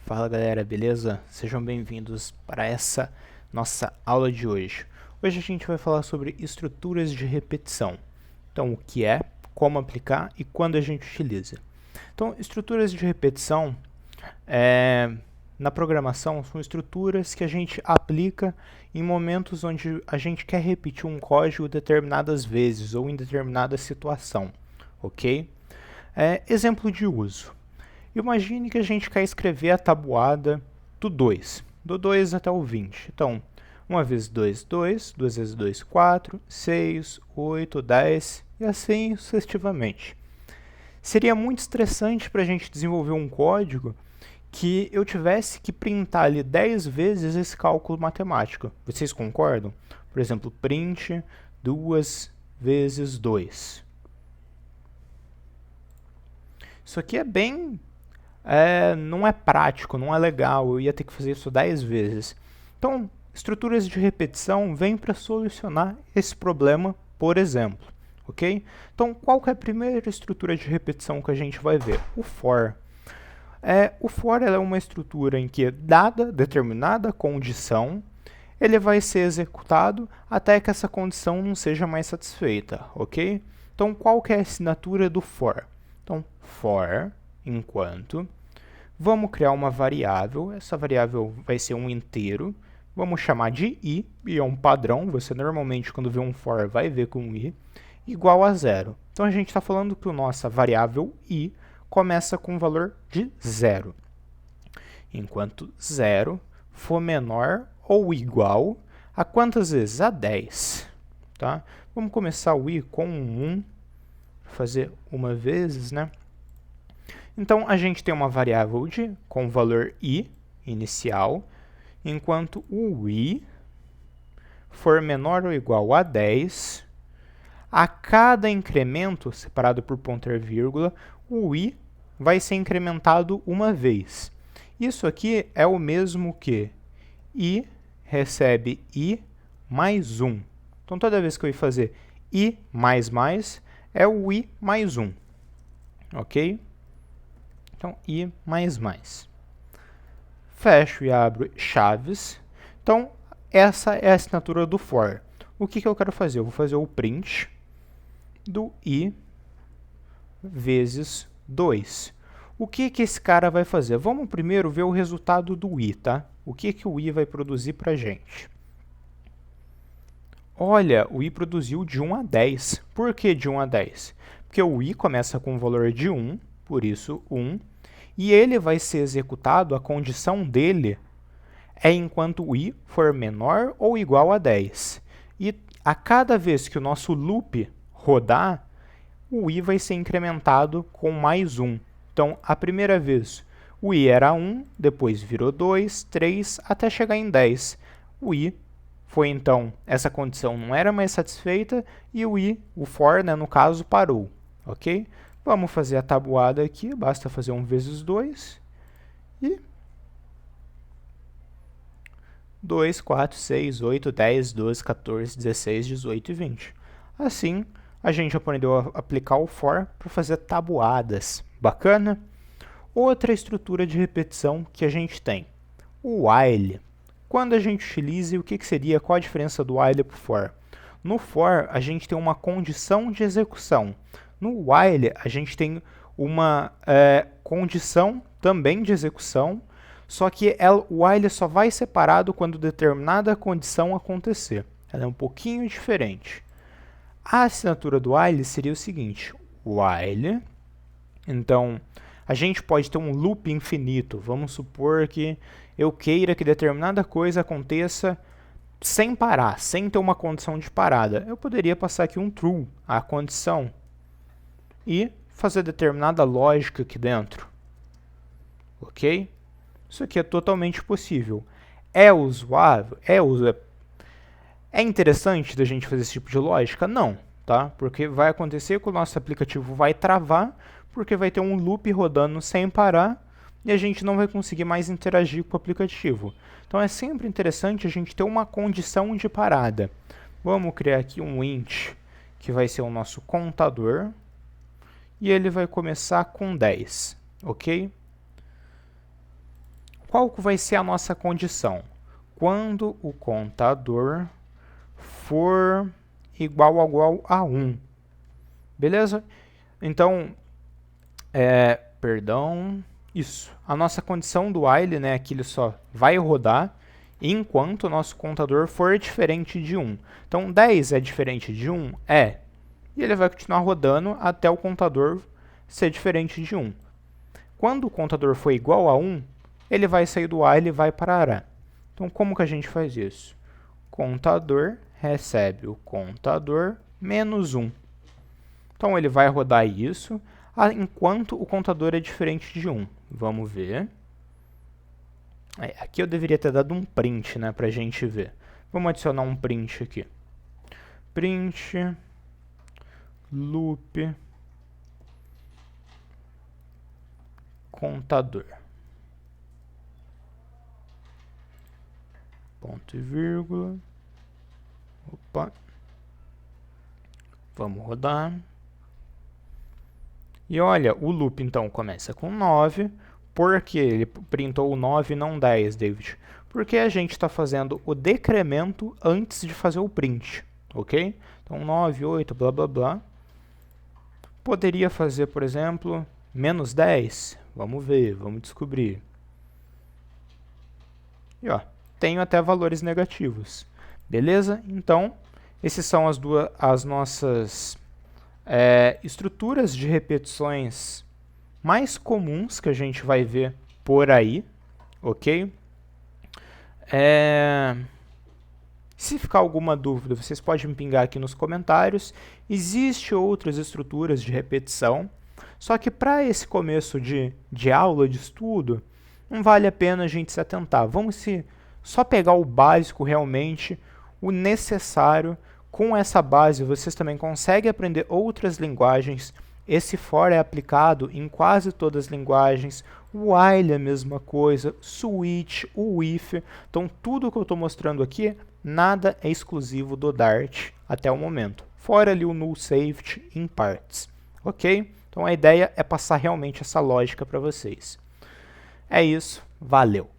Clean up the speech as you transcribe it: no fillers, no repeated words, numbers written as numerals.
Fala galera, beleza? Sejam bem-vindos para essa nossa aula de hoje. Hoje a gente vai falar sobre estruturas de repetição. Então, o que é, como aplicar e quando a gente utiliza. Então, estruturas de repetição na programação são estruturas que a gente aplica em momentos onde a gente quer repetir um código determinadas vezes ou em determinada situação, ok? Exemplo de uso. Imagine que a gente quer escrever a tabuada do 2 até o 20. Então, 1 vezes 2, 2, 2 vezes 2, 4, 6, 8, 10 e assim sucessivamente. Seria muito estressante para a gente desenvolver um código que eu tivesse que printar ali 10 vezes esse cálculo matemático. Vocês concordam? Por exemplo, print 2 vezes 2. Isso aqui é bem... não é prático, não é legal, eu ia ter que fazer isso 10 vezes. Então, estruturas de repetição vêm para solucionar esse problema, por exemplo. Ok? Então, qual que é a primeira estrutura de repetição que a gente vai ver? O for. O for é uma estrutura em que, dada determinada condição, ele vai ser executado até que essa condição não seja mais satisfeita, ok? Então, qual que é a assinatura do for? Então, for, enquanto, vamos criar uma variável, essa variável vai ser um inteiro, vamos chamar de i, e é um padrão, você normalmente quando vê um for vai ver com i, igual a 0. Então a gente está falando que a nossa variável i começa com o valor de 0. Enquanto 0 for menor ou igual a quantas vezes? A 10. Tá? Vamos começar o i com 1, fazer uma vezes, né? Então, a gente tem uma variável com o valor i inicial, enquanto o i for menor ou igual a 10, a cada incremento, separado por ponto e vírgula, o i vai ser incrementado uma vez. Isso aqui é o mesmo que i recebe i mais 1. Então, toda vez que eu ir fazer i mais, é o i mais 1. Ok? Então, i mais. Fecho e abro chaves. Então, essa é a assinatura do for. O que eu quero fazer? Eu vou fazer o print do i vezes 2. O que esse cara vai fazer? Vamos primeiro ver o resultado do i, tá? O que o i vai produzir para a gente? Olha, o i produziu de 1 a 10. Por que de 1 a 10? Porque o i começa com o valor de 1, por isso 1, e ele vai ser executado, a condição dele é enquanto o i for menor ou igual a 10. E a cada vez que o nosso loop rodar, o i vai ser incrementado com mais 1. Então, a primeira vez, o i era 1, depois virou 2, 3, até chegar em 10. O i foi, então, essa condição não era mais satisfeita e o for, né, no caso, parou. Ok? Vamos fazer a tabuada aqui, basta fazer 1 vezes 2 e 2, 4, 6, 8, 10, 12, 14, 16, 18 e 20. Assim, a gente aprendeu a aplicar o for para fazer tabuadas. Bacana? Outra estrutura de repetição que a gente tem, o while. Quando a gente utiliza, o que seria, qual a diferença do while para o for? No for, a gente tem uma condição de execução. No while, a gente tem uma condição também de execução, só que o while só vai separado quando determinada condição acontecer. Ela é um pouquinho diferente. A assinatura do while seria o seguinte, while, então, a gente pode ter um loop infinito. Vamos supor que eu queira que determinada coisa aconteça sem parar, sem ter uma condição de parada. Eu poderia passar aqui um true, a condição, e fazer determinada lógica aqui dentro. Ok? Isso aqui é totalmente possível. É usuável? É interessante da gente fazer esse tipo de lógica? Não, tá? Porque vai acontecer que o nosso aplicativo vai travar, porque vai ter um loop rodando sem parar, e a gente não vai conseguir mais interagir com o aplicativo. Então é sempre interessante a gente ter uma condição de parada. Vamos criar aqui um int, que vai ser o nosso contador, e ele vai começar com 10, ok? qual vai ser a nossa condição? Quando o contador for igual a 1. Beleza? Então, isso. A nossa condição do while, né, que ele só vai rodar enquanto o nosso contador for diferente de 1. Então, 10 é diferente de 1? É. E ele vai continuar rodando até o contador ser diferente de 1. Quando o contador for igual a 1, ele vai sair do while e vai parar. Então, como que a gente faz isso? Contador recebe o contador menos 1. Então, ele vai rodar isso enquanto o contador é diferente de 1. Vamos ver. Aqui eu deveria ter dado um print, né, para a gente ver. Vamos adicionar um print aqui. Print loop contador. Ponto e vírgula. Opa. Vamos rodar. E olha, o loop então começa com 9. Por que ele printou o 9 e não 10, David? Porque a gente está fazendo o decremento antes de fazer o print, ok? Então 9, 8, blá blá blá. Poderia fazer, por exemplo, menos 10. Vamos ver, vamos descobrir. E ó, tenho até valores negativos. Beleza? Então, essas são as nossas estruturas de repetições mais comuns que a gente vai ver por aí, ok? Se ficar alguma dúvida, vocês podem me pingar aqui nos comentários. Existem outras estruturas de repetição, só que para esse começo de aula, de estudo, não vale a pena a gente se atentar. Vamos só pegar o básico realmente, o necessário. Com essa base, vocês também conseguem aprender outras linguagens. Esse for é aplicado em quase todas as linguagens. O while é a mesma coisa, switch, o if. Então, tudo que eu estou mostrando aqui, nada é exclusivo do Dart até o momento. Fora ali o null safety em partes. Ok? Então, a ideia é passar realmente essa lógica para vocês. É isso. Valeu!